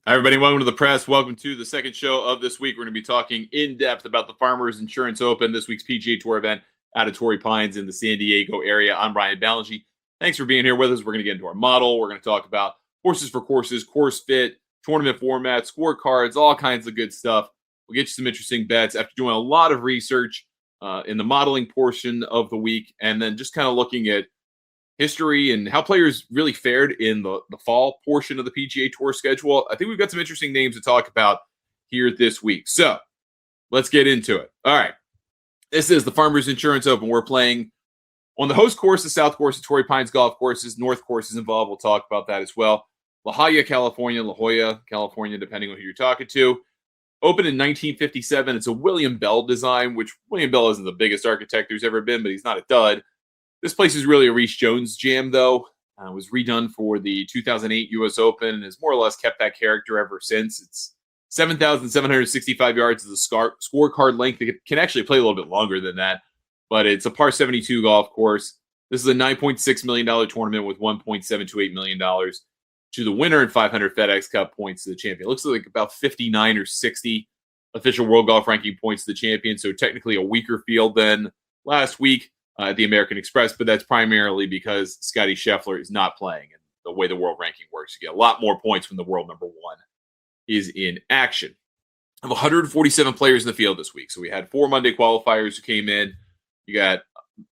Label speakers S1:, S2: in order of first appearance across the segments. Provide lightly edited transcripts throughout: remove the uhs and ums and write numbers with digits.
S1: Hi, everybody. Welcome to the press. Welcome to the second show of this week. We're going to be talking in depth about the Farmers Insurance Open, this week's PGA Tour event out of Torrey Pines in the San Diego area. I'm Brian Ballingy. Thanks for being here with us. We're going to get into our model. We're going to talk about horses for courses, course fit, tournament format, scorecards, all kinds of good stuff. We'll get you some interesting bets after doing a lot of research in the modeling portion of the week, and then just kind of looking at history and how players really fared in the fall portion of the PGA Tour schedule. I think we've got some interesting names to talk about here this week. So let's get into it. All right. This is the Farmers Insurance Open. We're playing on the host course, the South Course, the Torrey Pines Golf Courses. North Course is involved. We'll talk about that as well. La Jolla, California, depending on who you're talking to. Opened in 1957. It's a William Bell design, which William Bell isn't the biggest architect there's ever been, but he's not a dud. This place is really a Reece Jones jam, though. It was redone for the 2008 U.S. Open and has more or less kept that character ever since. It's 7,765 yards as a scorecard length. It can actually play a little bit longer than that, but it's a par 72 golf course. This is a $9.6 million tournament with $1.728 million to the winner and 500 FedEx Cup points to the champion. It looks like about 59 or 60 official world golf ranking points to the champion, so technically a weaker field than last week at the American Express, but that's primarily because Scotty Scheffler is not playing. And the way the world ranking works, you get a lot more points when the world number one is in action. I have 147 players in the field this week. So we had 4 Monday qualifiers who came in. You had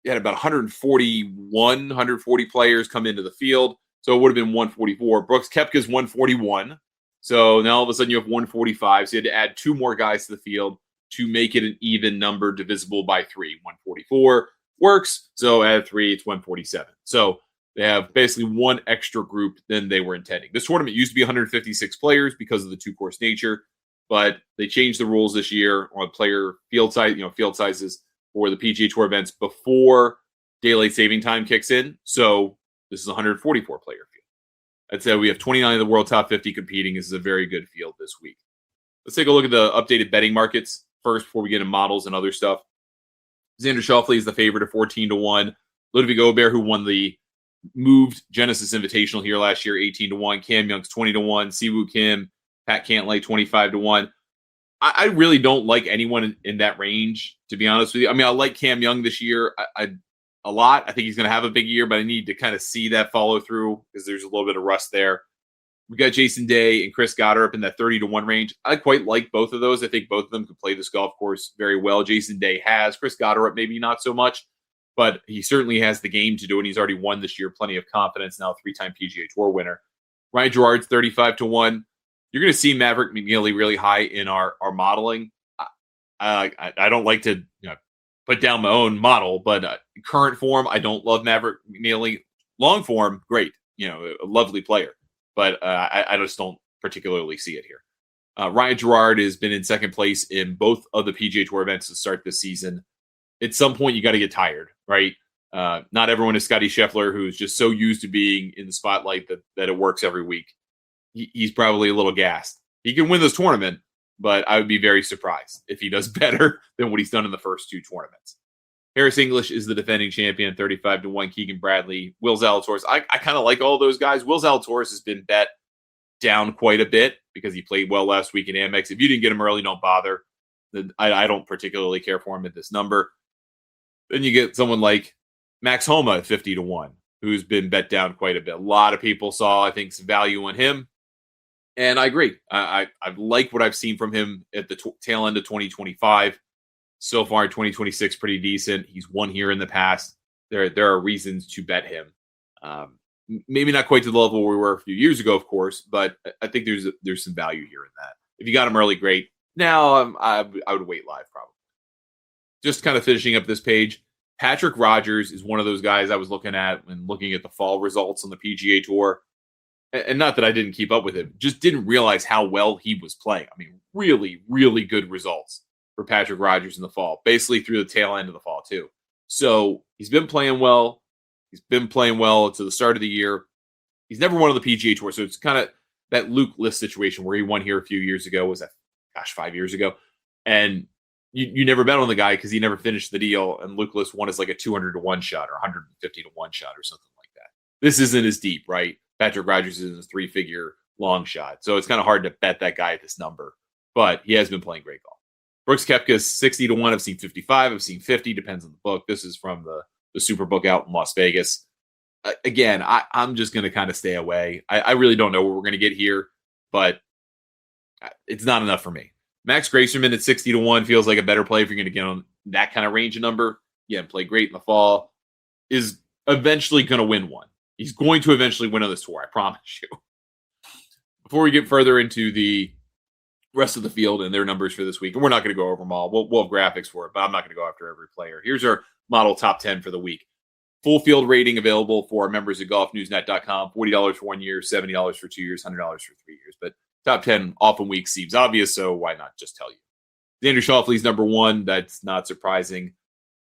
S1: about 140 players come into the field. So it would have been 144. Brooks Koepka's 141. So now all of a sudden you have 145. So you had to add 2 more guys to the field to make it an even number divisible by 3. 144 works. So add 3, it's 147. So they have basically one extra group than they were intending. This tournament used to be 156 players because of the 2-course nature, but they changed the rules this year on player field size, field sizes for the PGA Tour events before daylight saving time kicks in. So this is a 144 player field. I'd say we have 29 of the world top 50 competing. This is a very good field this week. Let's take a look at the updated betting markets first before we get into models and other stuff. Xander Schauffele is the favorite at 14-1. Ludwig Aubert, who won the moved Genesis Invitational here last year, 18-1. Cam Young's 20-1. Siwoo Kim, Pat Cantlay, 25-1. I really don't like anyone in that range, to be honest with you. I mean, I like Cam Young this year a lot. I think he's going to have a big year, but I need to kind of see that follow through because there's a little bit of rust there. We got Jason Day and Chris Goddard up in that 30-1 range. I quite like both of those. I think both of them could play this golf course very well. Jason Day has. Chris Goddard maybe not so much, but he certainly has the game to do it. He's already won this year. Plenty of confidence now, 3-time PGA Tour winner. Ryan Gerard's 35-1. You're going to see Maverick McNealy really high in our modeling. I don't like to put down my own model, but current form, I don't love Maverick McNealy. Long form, great. A lovely player. But I just don't particularly see it here. Ryan Gerard has been in second place in both of the PGA Tour events to start this season. At some point, you got to get tired, right? Not everyone is Scotty Scheffler, who's just so used to being in the spotlight that it works every week. He's probably a little gassed. He can win this tournament, but I would be very surprised if he does better than what he's done in the first 2 tournaments. Harris English is the defending champion, 35-1. Keegan Bradley, Will Zalatoris. I kind of like all those guys. Will Zalatoris has been bet down quite a bit because he played well last week in Amex. If you didn't get him early, don't bother. I don't particularly care for him at this number. Then you get someone like Max Homa at 50-1, who's been bet down quite a bit. A lot of people saw, I think, some value in him. And I agree. I like what I've seen from him at the tail end of 2025. So far, 2026, pretty decent. He's won here in the past. There are reasons to bet him. Maybe not quite to the level we were a few years ago, of course, but I think there's some value here in that. If you got him early, great. Now, I would wait live probably. Just kind of finishing up this page, Patrick Rodgers is one of those guys I was looking at when looking at the fall results on the PGA Tour. And not that I didn't keep up with him, just didn't realize how well he was playing. I mean, really, really good results for Patrick Rodgers in the fall, basically through the tail end of the fall too. So he's been playing well. He's been playing well to the start of the year. He's never won on the PGA Tour, so it's kind of that Luke List situation where he won here a few years ago. Was that, 5 years ago? And you never bet on the guy because he never finished the deal, and Luke List won as like a 200-1 shot or 150-1 shot or something like that. This isn't as deep, right? Patrick Rodgers is in a 3-figure long shot. So it's kind of hard to bet that guy at this number, but he has been playing great golf. Brooks Koepka is 60 to 1. I've seen 55. I've seen 50. Depends on the book. This is from the Super Book out in Las Vegas. Again, I'm just going to kind of stay away. I really don't know what we're going to get here, but it's not enough for me. Max Gracerman at 60 to 1 feels like a better play if you're going to get on that kind of range of number. Yeah, play great in the fall. Is eventually going to win one. He's going to eventually win on this tour, I promise you. Before we get further into the rest of the field and their numbers for this week, and we're not going to go over them all. We'll have graphics for it, but I'm not going to go after every player. Here's our model top 10 for the week. Full field rating available for members at golfnewsnet.com. $40 for 1 year, $70 for 2 years, $100 for 3 years. But top 10 often week seems obvious, so why not just tell you? Xander Schauffele's number 1. That's not surprising.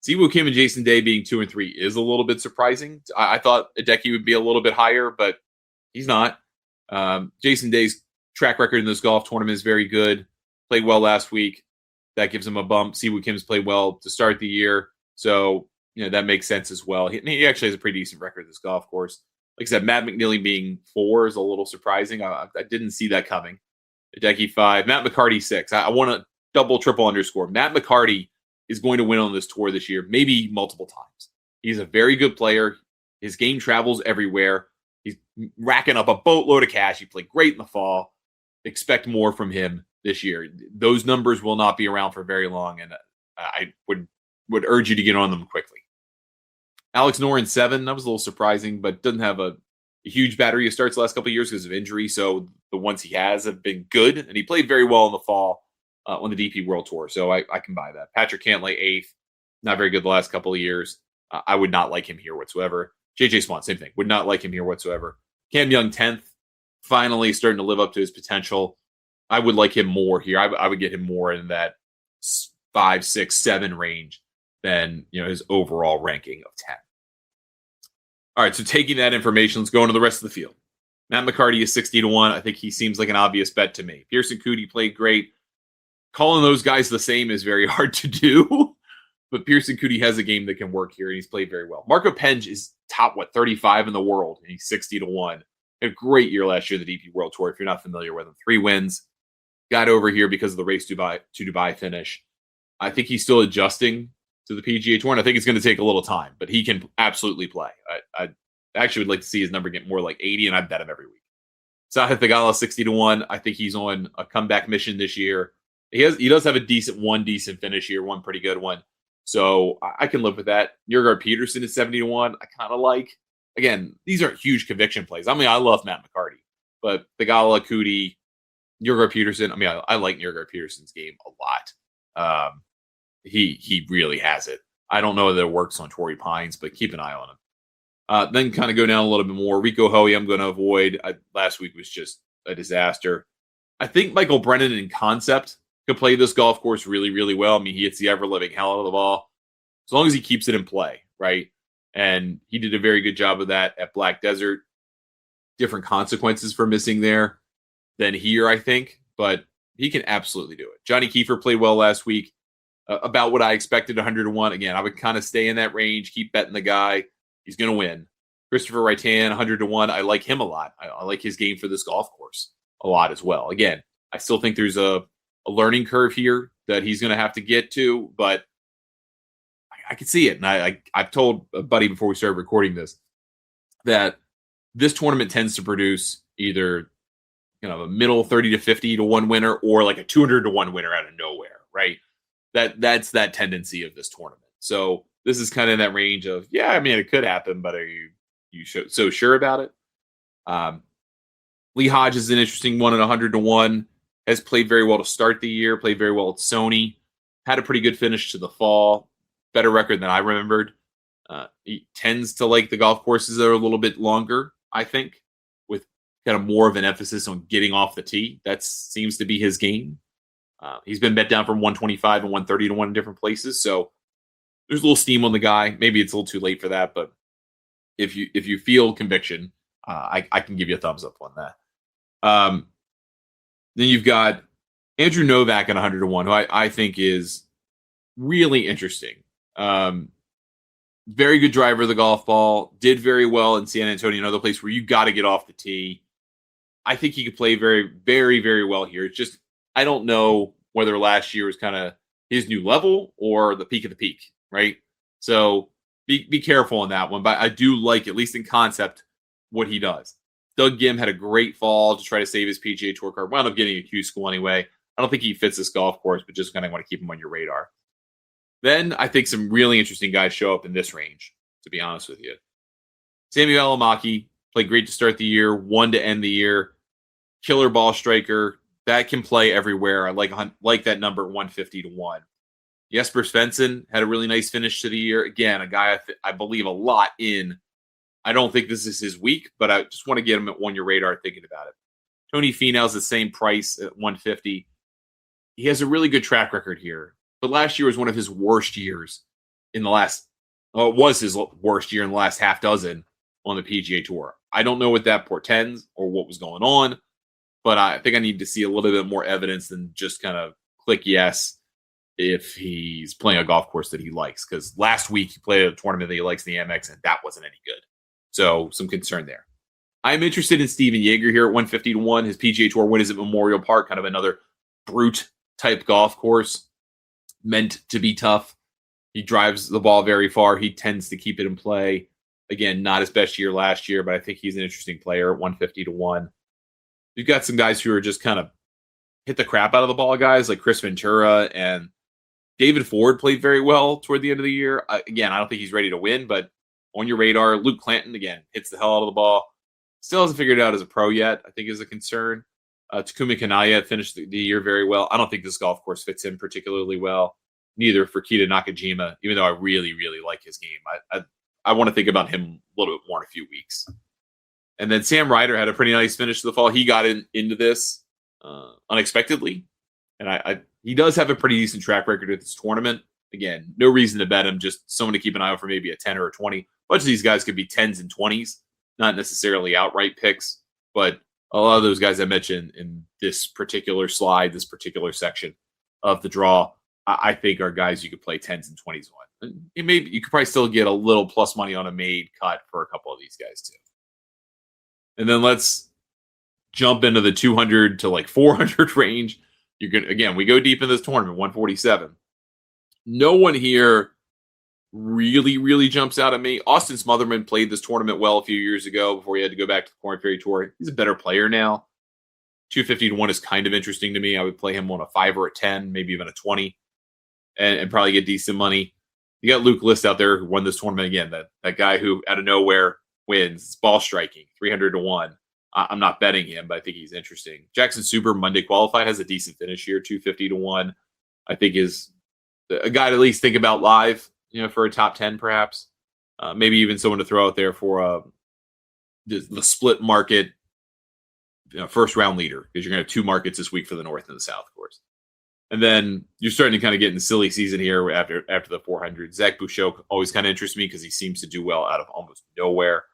S1: Siwoo Kim and Jason Day being 2 and 3 is a little bit surprising. I thought Hideki would be a little bit higher, but he's not. Jason Day's track record in this golf tournament is very good. Played well last week. That gives him a bump. Siwoo Kim's played well to start the year. So, that makes sense as well. He actually has a pretty decent record at this golf course. Like I said, Matt McNeely being 4 is a little surprising. I didn't see that coming. Hideki 5. Matt McCarty 6. I want to double, triple underscore. Matt McCarty is going to win on this tour this year, maybe multiple times. He's a very good player. His game travels everywhere. He's racking up a boatload of cash. He played great in the fall. Expect more from him this year. Those numbers will not be around for very long, and I would urge you to get on them quickly. Alex Noren 7. That was a little surprising, but doesn't have a huge battery of starts the last couple of years because of injury. So the ones he has have been good, and he played very well in the fall on the DP World Tour. So I can buy that. Patrick Cantlay 8th. Not very good the last couple of years. I would not like him here whatsoever. JJ Swan, same thing. Would not like him here whatsoever. Cam Young 10th. Finally starting to live up to his potential. I would like him more here. I would get him more in that 5, 6, 7 range than his overall ranking of 10. All right, so taking that information, let's go into the rest of the field. Matt McCarty is 60 to 1. I think he seems like an obvious bet to me. Pearson Coody played great. Calling those guys the same is very hard to do, but Pearson Coody has a game that can work here, and he's played very well. Marco Penge is top, 35 in the world, and he's 60 to 1. A great year last year, the DP World Tour, if you're not familiar with him. 3 wins. Got over here because of the race to Dubai finish. I think he's still adjusting to the PGA Tour, and I think it's going to take a little time, but he can absolutely play. I actually would like to see his number get more like 80, and I bet him every week. Sahith Theegala, 60 to 1. I think he's on a comeback mission this year. He does have a decent finish here, one pretty good one. So I can live with that. Jurgen Peterson is 70 to 1. I kind of like. Again, these aren't huge conviction plays. I mean, I love Matt McCarty, but Theegala, Coody, Jurgen Peterson. I mean, I like Jurgen Peterson's game a lot. He really has it. I don't know that it works on Torrey Pines, but keep an eye on him. Then kind of go down a little bit more. Rico Hoey, I'm going to avoid. Last week was just a disaster. I think Michael Brennan in concept could play this golf course really, really well. I mean, he hits the ever-living hell out of the ball. As long as he keeps it in play, right? And he did a very good job of that at Black Desert. Different consequences for missing there than here, I think. But he can absolutely do it. Johnny Kiefer played well last week. About what I expected, 100 to 1. Again, I would kind of stay in that range, keep betting the guy. He's going to win. Christopher Raitan, 100 to 1. I like him a lot. I like his game for this golf course a lot as well. Again, I still think there's a learning curve here that he's going to have to get to, but I can see it. And I've told a buddy before we started recording this that this tournament tends to produce either a middle 30 to 50 to 1 winner or like a 200 to 1 winner out of nowhere, right? That's that tendency of this tournament. So this is kind of that range of, yeah, I mean, it could happen, but are you so sure about it? Lee Hodge is an interesting one at 100 to 1. Has played very well to start the year, played very well at Sony, had a pretty good finish to the fall, better record than I remembered. He tends to like the golf courses that are a little bit longer, I think, with kind of more of an emphasis on getting off the tee. That seems to be his game. He's been bet down from 125 and 130 to 1 in different places, so there's a little steam on the guy. Maybe it's a little too late for that, but if you feel conviction, I can give you a thumbs up on that. Then you've got Andrew Novak at 100 to 1, who I think is really interesting. Very good driver of the golf ball. Did very well in San Antonio, another place where you got to get off the tee. I think he could play very, very, very well here. It's just, I don't know whether last year was kind of his new level or the peak of the peak, right? So be careful on that one. But I do like, at least in concept, what he does. Doug Gim had a great fall to try to save his PGA Tour card. Wound up getting a Q school anyway. I don't think he fits this golf course, but just kind of want to keep him on your radar. Then I think some really interesting guys show up in this range, to be honest with you. Samuel Alamaki played great to start the year, won to end the year. Killer ball striker that can play everywhere. I like that number 150 to 1. Jesper Svensson had a really nice finish to the year. Again, a guy I believe a lot in. I don't think this is his week, but I just want to get him on your radar thinking about it. Tony Finau's the same price at 150. He has a really good track record here, but last year was one of his worst years in the last. Oh, it was his worst year in the last half dozen on the PGA Tour. I don't know what that portends or what was going on, but I think I need to see a little bit more evidence than just kind of click yes if he's playing a golf course that he likes. Because last week he played a tournament that he likes in the Amex, and that wasn't any good. So some concern there. I'm interested in Steven Yeager here at 150 to 1. His PGA Tour win is at Memorial Park, kind of another brute type golf course meant to be tough. He drives the ball very far. He tends to keep it in play. Again, not his best year last year, but I think he's an interesting player at 150 to 1. You've got some guys who are just kind of hit the crap out of the ball guys like Chris Ventura, and David Ford played very well toward the end of the year. Again, I don't think he's ready to win, but on your radar. Luke Clanton, again, hits the hell out of the ball. Still hasn't figured it out as a pro yet, I think is a concern. Takumi Kanaya finished the year very well. I don't think this golf course fits in particularly well. Neither for Kita Nakajima, even though I really, really like his game. I want to think about him a little bit more in a few weeks. And then Sam Ryder had a pretty nice finish to the fall. He got into this unexpectedly. And he does have a pretty decent track record at this tournament. Again, no reason to bet him, just someone to keep an eye out for maybe a 10 or a 20. A bunch of these guys could be 10s and 20s, not necessarily outright picks, but a lot of those guys I mentioned in this particular slide, this particular section of the draw, I think are guys you could play 10s and 20s on. And maybe you could probably still get a little plus money on a made cut for a couple of these guys too. And then let's jump into the 200 to like 400 range. You're going to, again, we go deep in this tournament, 147. No one here really, really jumps out at me. Austin Smotherman played this tournament well a few years ago before he had to go back to the Korn Ferry Tour. He's a better player now. 250 to 1 is kind of interesting to me. I would play him on a 5 or a 10, maybe even a 20, and probably get decent money. You got Luke List out there who won this tournament again. That guy who out of nowhere wins. It's ball striking, 300 to 1. I'm not betting him, but I think he's interesting. Jackson Suber, Monday qualified, has a decent finish here, 250 to 1. I think is a guy to at least think about live, for a top 10 perhaps. Maybe even someone to throw out there for the split market first round leader, because you're going to have 2 markets this week for the North and the South, of course. And then you're starting to kind of get in the silly season here after the 400. Zach Bouchot always kind of interests me because he seems to do well out of almost nowhere.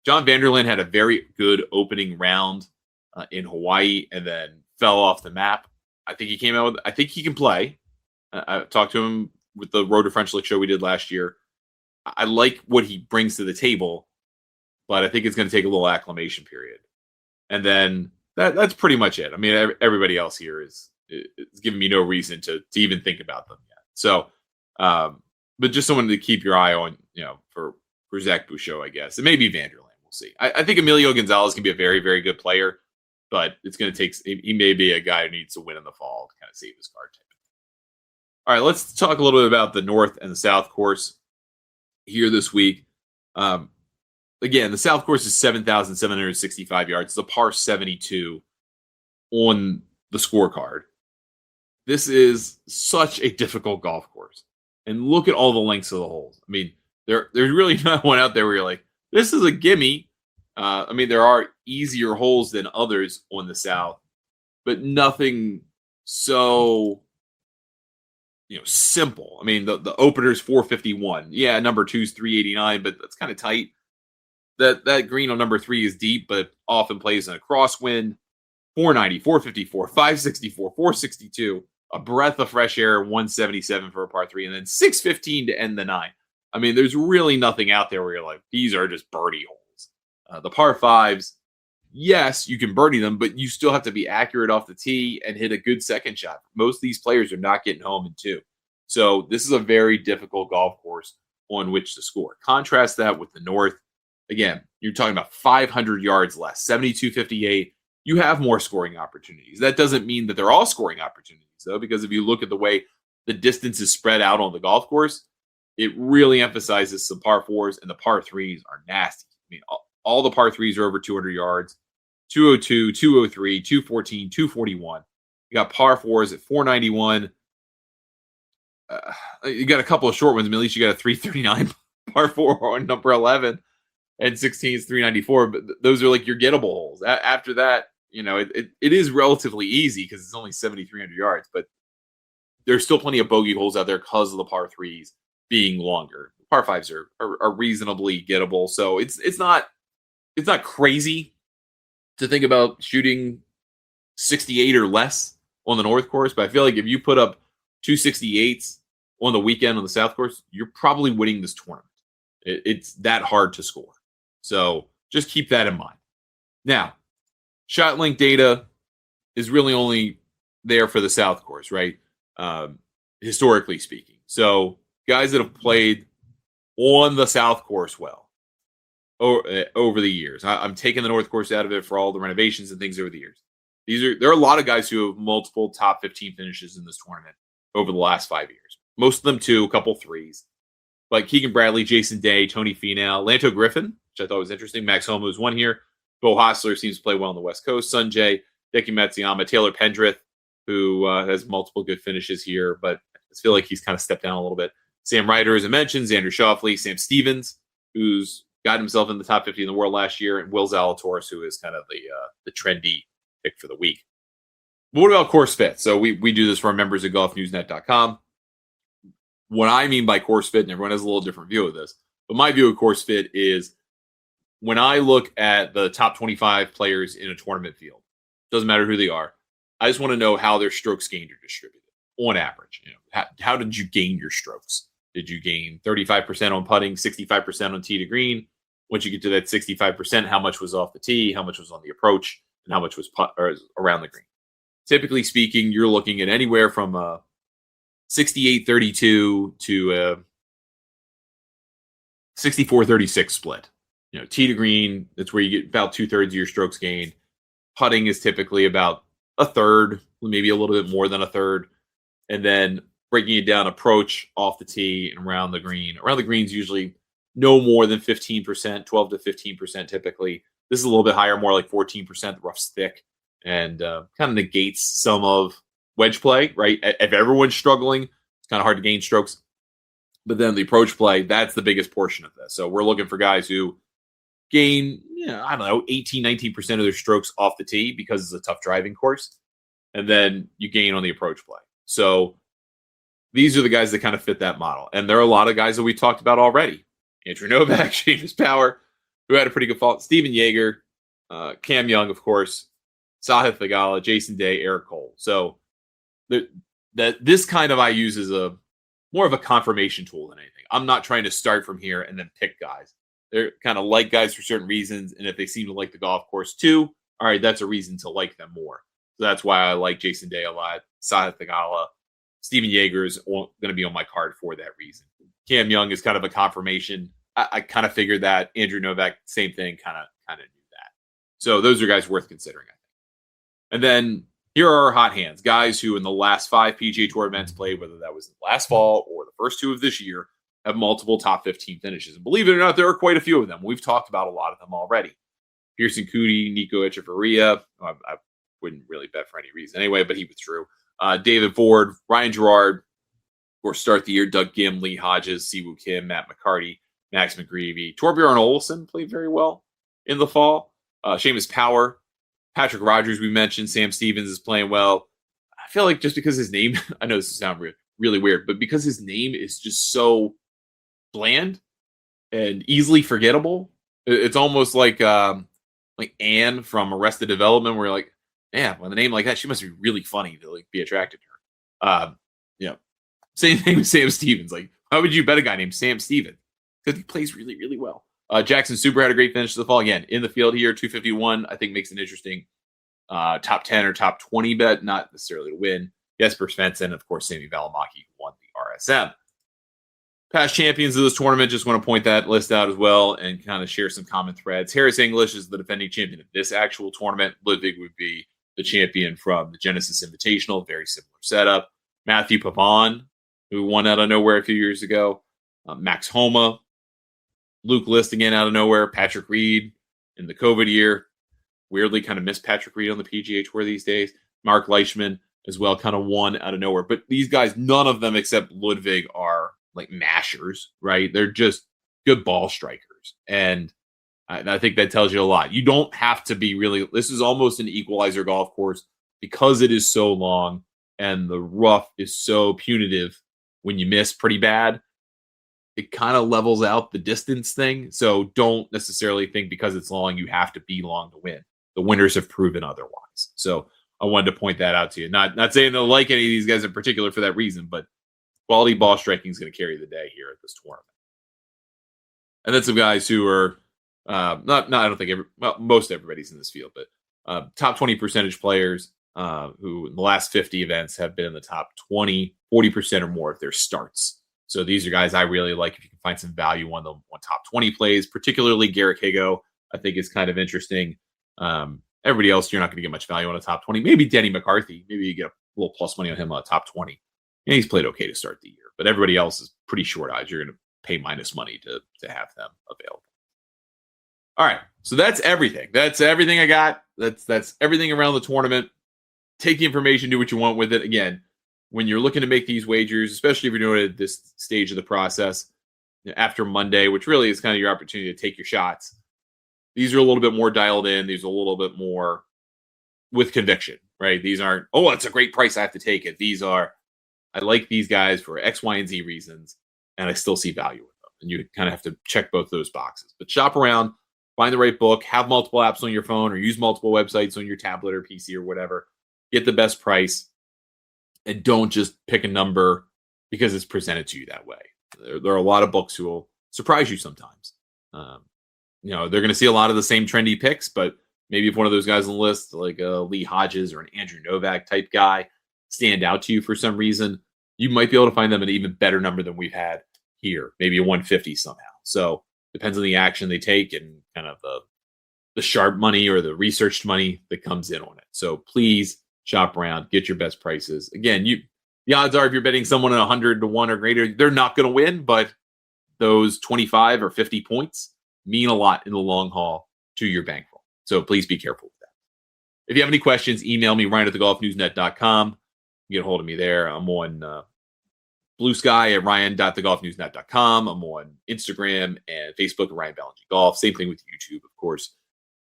S1: John Vanderlyn had a very good opening round in Hawaii and then fell off the map. I think he came out with, I think he can play. I talked to him with the Road to French Lick show we did last year. I like what he brings to the table, but I think it's going to take a little acclimation period. And then that's pretty much it. I mean, everybody else here is giving me no reason to even think about them yet. So, but just someone to keep your eye on, for Zach Bouchot, I guess. And maybe Vanderlyn. We'll see. I think Emilio Gonzalez can be a very, very good player, but it's going to take, he may be a guy who needs to win in the fall to kind of save his card type. All right, let's talk a little bit about the North and the South course here this week. Again, the South course is 7,765 yards. It's a par 72 on the scorecard. This is such a difficult golf course. And look at all the lengths of the holes. I mean, there's really not one out there where you're like, this is a gimme. I mean, there are easier holes than others on the South, but nothing so simple. I mean, the opener's 451. Yeah, number 2's 389, but that's kind of tight. That green on number 3 is deep, but often plays in a crosswind. 490, 454, 564, 462. A breath of fresh air, 177 for a par 3, and then 615 to end the 9. I mean, there's really nothing out there where you're like, these are just birdie holes. The par 5s, yes, you can birdie them, but you still have to be accurate off the tee and hit a good second shot. Most of these players are not getting home in 2. So this is a very difficult golf course on which to score. Contrast that with the North. Again, you're talking about 500 yards less, 72-58. You have more scoring opportunities. That doesn't mean that they're all scoring opportunities, though, because if you look at the way the distance is spread out on the golf course, it really emphasizes some par 4s, and the par 3s are nasty. I mean, all the par 3s are over 200 yards, 202, 203, 214, 241. You got par 4s at 491. You got a couple of short ones. I mean, at least you got a 339 par 4 on number 11, and 16 is 394. But those are like your gettable holes. After that, it is relatively easy because it's only 7,300 yards. But there's still plenty of bogey holes out there because of the par 3s being longer. Par 5s are reasonably gettable. So it's not crazy to think about shooting 68 or less on the North course. But I feel like if you put up 268s on the weekend on the South course, you're probably winning this tournament. It's that hard to score. So just keep that in mind. Now, shot link data is really only there for the South course, right? Historically speaking. So guys that have played on the South course well over the years. I'm taking the North course out of it for all the renovations and things over the years. There are a lot of guys who have multiple top 15 finishes in this tournament over the last 5 years. Most of them 2, a couple 3s. Like Keegan Bradley, Jason Day, Tony Finau, Lanto Griffin, which I thought was interesting. Max Homa was one here. Bo Hostler seems to play well on the West Coast. Sunjay, Deki Matsuyama, Taylor Pendrith, who has multiple good finishes here, but I just feel like he's kind of stepped down a little bit. Sam Ryder, as I mentioned, Xander Schauffele, Sam Stevens, who's got himself in the top 50 in the world last year, and Will Zalatoris, who is kind of the trendy pick for the week. But what about course fit? So we do this for our members at golfnewsnet.com. What I mean by course fit, and everyone has a little different view of this, but my view of course fit is when I look at the top 25 players in a tournament field, doesn't matter who they are, I just want to know how their strokes gained are distributed on average. How did you gain your strokes? Did you gain 35% on putting, 65% on tee to green? Once you get to that 65%, how much was off the tee, how much was on the approach, and how much was around the green? Typically speaking, you're looking at anywhere from 68-32 to a 64-36 split. Tee to green, that's where you get about 2/3 of your strokes gained. Putting is typically about a third, maybe a little bit more than a third. And then breaking it down, approach, off the tee, and around the green. Around the green is usually no more than 15%, 12 to 15% typically. This is a little bit higher, more like 14%. The rough's thick and kind of negates some of wedge play, right? If everyone's struggling, it's kind of hard to gain strokes. But then the approach play, that's the biggest portion of this. So we're looking for guys who gain, 18, 19% of their strokes off the tee because it's a tough driving course. And then you gain on the approach play. So these are the guys that kind of fit that model. And there are a lot of guys that we talked about already. Andrew Novak, Seamus Power, who had a pretty good fall. Steven Yeager, Cam Young, of course, Sahith Theegala, Jason Day, Eric Cole. So this kind of I use as more of a confirmation tool than anything. I'm not trying to start from here and then pick guys. They're kind of like guys for certain reasons. And if they seem to like the golf course too, all right, that's a reason to like them more. So that's why I like Jason Day a lot. Sahith Theegala, Steven Yeager is going to be on my card for that reason. Cam Young is kind of a confirmation. I kind of figured that. Andrew Novak, same thing, kind of knew that. So those are guys worth considering, I think. And then here are our hot hands, guys who in the last 5 PGA Tour events played, whether that was last fall or the first 2 of this year, have multiple top 15 finishes. And believe it or not, there are quite a few of them. We've talked about a lot of them already. Pearson Coody, Nico Echeverria. I wouldn't really bet for any reason anyway, but he withdrew. David Ford, Ryan Gerard, or start the year, Doug Gim, Lee Hodges, Siwoo Kim, Matt McCarty, Max McGreevy. Torbjorn Olesen played very well in the fall. Seamus Power, Patrick Rogers, we mentioned. Sam Stevens is playing well. I feel like just because his name, I know this sounds really weird, but because his name is just so bland and easily forgettable, it's almost like Anne from Arrested Development, where you're like, man, with a name like that, she must be really funny to be attracted to her. Same thing with Sam Stevens. Like, why would you bet a guy named Sam Stevens? Because he plays really, really well. Jackson Super had a great finish to the fall. Again, in the field here, 251, I think makes an interesting top 10 or top 20 bet, not necessarily to win. Jesper Svensson, of course, Sami Välimäki won the RSM. Past champions of this tournament, just want to point that list out as well and kind of share some common threads. Harris English is the defending champion of this actual tournament. Ludwig would be the champion from the Genesis Invitational, very similar setup. Matthew Pavon, who won out of nowhere a few years ago. Max Homa. Luke List again out of nowhere. Patrick Reed in the COVID year. Weirdly kind of missed Patrick Reed on the PGA Tour these days. Mark Leishman as well, kind of won out of nowhere. But these guys, none of them except Ludwig are like mashers, right? They're just good ball strikers. And I think that tells you a lot. You don't have to be really, this is almost an equalizer golf course because it is so long and the rough is so punitive when you miss pretty bad. It kind of levels out the distance thing. So don't necessarily think because it's long, you have to be long to win. The winners have proven otherwise. So I wanted to point that out to you. Not saying they'll like any of these guys in particular for that reason, but quality ball striking is going to carry the day here at this tournament. And then some guys who are I don't think most everybody's in this field, but top 20 percentage players who in the last 50 events have been in the top 20, 40% or more of their starts. So these are guys I really like if you can find some value on the top 20 plays, particularly Garrick Higo, I think is kind of interesting. Everybody else, you're not going to get much value on a top 20. Maybe Denny McCarthy. Maybe you get a little plus money on him on a top 20. And he's played okay to start the year. But everybody else is pretty short odds. You're going to pay minus money to have them available. All right. So that's everything. That's everything I got. That's everything around the tournament. Take the information, do what you want with it. Again, when you're looking to make these wagers, especially if you're doing it at this stage of the process, after Monday, which really is kind of your opportunity to take your shots, these are a little bit more dialed in. These are a little bit more with conviction, right? These aren't, oh, it's a great price, I have to take it. These are, I like these guys for X, Y, and Z reasons, and I still see value with them. And you kind of have to check both those boxes. But shop around, find the right book, have multiple apps on your phone, or use multiple websites on your tablet or PC or whatever. Get the best price, and don't just pick a number because it's presented to you that way. There are a lot of books who will surprise you sometimes. They're going to see a lot of the same trendy picks, but maybe if one of those guys on the list, like Lee Hodges or an Andrew Novak type guy, stand out to you for some reason, you might be able to find them an even better number than we've had here, maybe a 150 somehow. So depends on the action they take and kind of the sharp money or the researched money that comes in on it. So please shop around, get your best prices. Again, the odds are if you're betting someone at 100 to 1 or greater, they're not going to win, but those 25 or 50 points mean a lot in the long haul to your bankroll. So please be careful with that. If you have any questions, email me, ryan@thegolfnewsnet.com. You get a hold of me there. I'm on Blue Sky at ryan.thegolfnewsnet.com. I'm on Instagram and Facebook at Ryan Ballinger Golf. Same thing with YouTube, of course.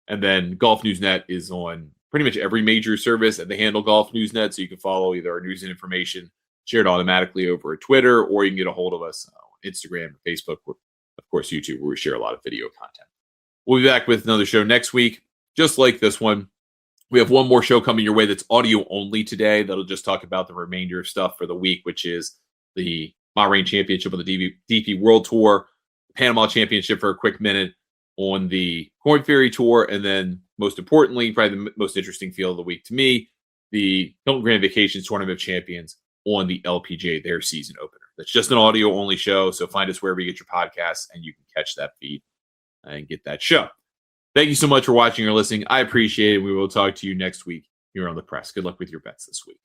S1: And then Golf Newsnet is on pretty much every major service at the handle Golf Newsnet. So you can follow either our news and information shared automatically over at Twitter, or you can get a hold of us on Instagram, Facebook, or of course YouTube, where we share a lot of video content. We'll be back with another show next week, just like this one. We have one more show coming your way that's audio only today. That'll just talk about the remainder of stuff for the week, which is the Bahrain Championship on the DP World Tour, the Panama Championship for a quick minute on the Corn Ferry Tour, and then most importantly, probably the most interesting field of the week to me, the Hilton Grand Vacations Tournament of Champions on the LPGA, their season opener. That's just an audio only show, so find us wherever you get your podcasts and you can catch that feed and get that show. Thank you so much for watching or listening. I appreciate it. We will talk to you next week here on The Press. Good luck with your bets this week.